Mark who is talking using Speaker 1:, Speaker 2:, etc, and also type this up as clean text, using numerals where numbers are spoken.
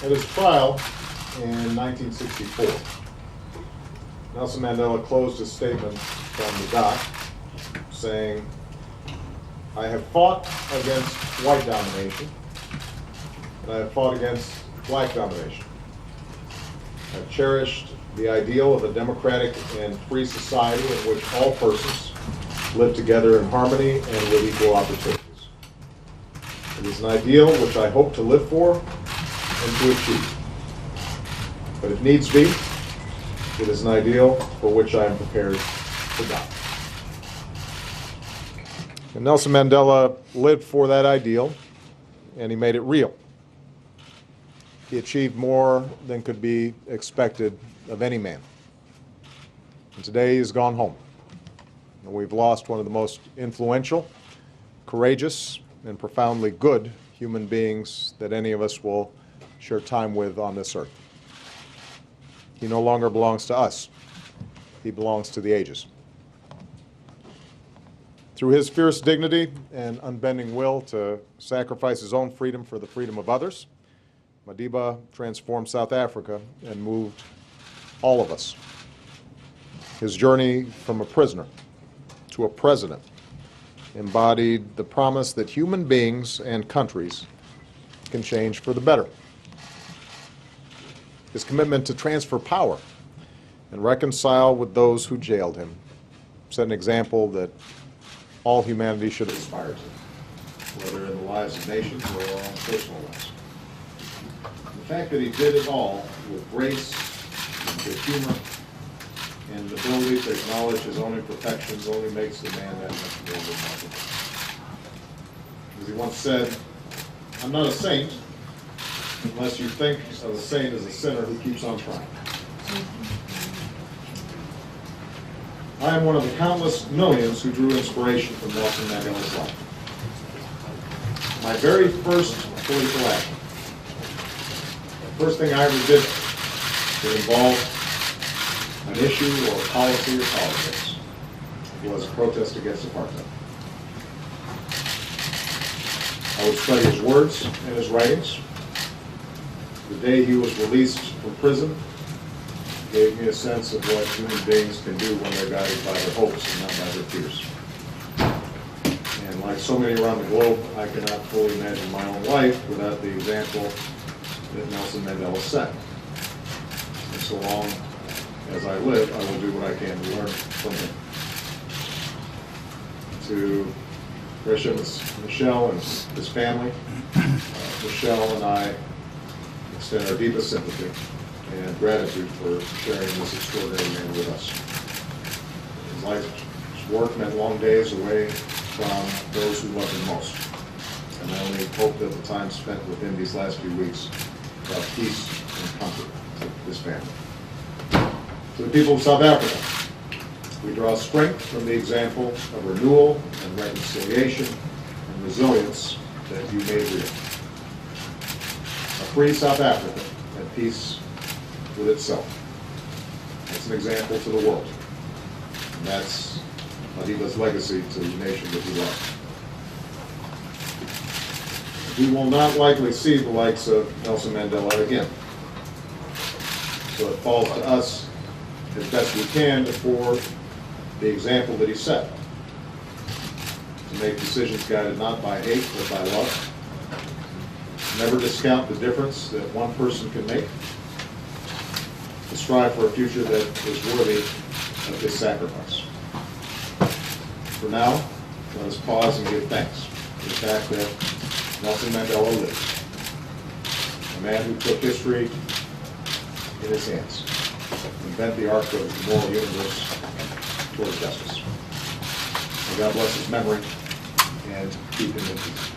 Speaker 1: At his trial in 1964, Nelson Mandela closed his statement from the dock saying, "I have fought against white domination, and I have fought against black domination. I've cherished the ideal of a democratic and free society in which all persons live together in harmony and with equal opportunities. It is an ideal which I hope to live for and to achieve. But if needs be, it is an ideal for which I am prepared to die." And Nelson Mandela lived for that ideal, and he made it real. He achieved more than could be expected of any man. And today he's gone home. And we've lost one of the most influential, courageous, and profoundly good human beings that any of us will share time with on this earth. He no longer belongs to us. He belongs to the ages. Through his fierce dignity and unbending will to sacrifice his own freedom for the freedom of others, Madiba transformed South Africa and moved all of us. His journey from a prisoner to a president embodied the promise that human beings and countries can change for the better. His commitment to transfer power and reconcile with those who jailed him set an example that all humanity should aspire to, whether in the lives of nations or our own personal lives. The fact that he did it all with grace, with humor, and the ability to acknowledge his own imperfections only makes the man that much more remarkable. As he once said, "I'm not a saint unless you think of a saint as a sinner who keeps on trying." I am one of the countless millions who drew inspiration from Nelson Mandela's life. My very first political action, the first thing I ever did that involved an issue or policy or politics, was a protest against apartheid. I would study his words and his writings. The day he was released from prison gave me a sense of what human beings can do when they're guided by their hopes and not by their fears. And like so many around the globe, I cannot fully imagine my own life without the example that Nelson Mandela set. And so long as I live, I will do what I can to learn from him. To Michelle and his family, Michelle and I extend our deepest sympathy and gratitude for sharing this extraordinary man with us. His life's work meant long days away from those who loved him most. And I only hope that the time spent with him these last few weeks brought peace and comfort to his family. To the people of South Africa, we draw strength from the example of renewal and reconciliation and resilience that you made real. A free South Africa at peace with itself. That's an example to the world. And that's Madiba's legacy to the nation that he loved. We will not likely see the likes of Nelson Mandela again. So it falls to us, as best we can, to forward the example that he set. To make decisions guided not by hate, but by love. Never discount the difference that one person can make. To strive for a future that is worthy of his sacrifice. For now, let us pause and give thanks for the fact that Nelson Mandela lived. A man who took history in his hands and bent the arc of the moral universe toward justice. May God bless his memory and keep him in peace.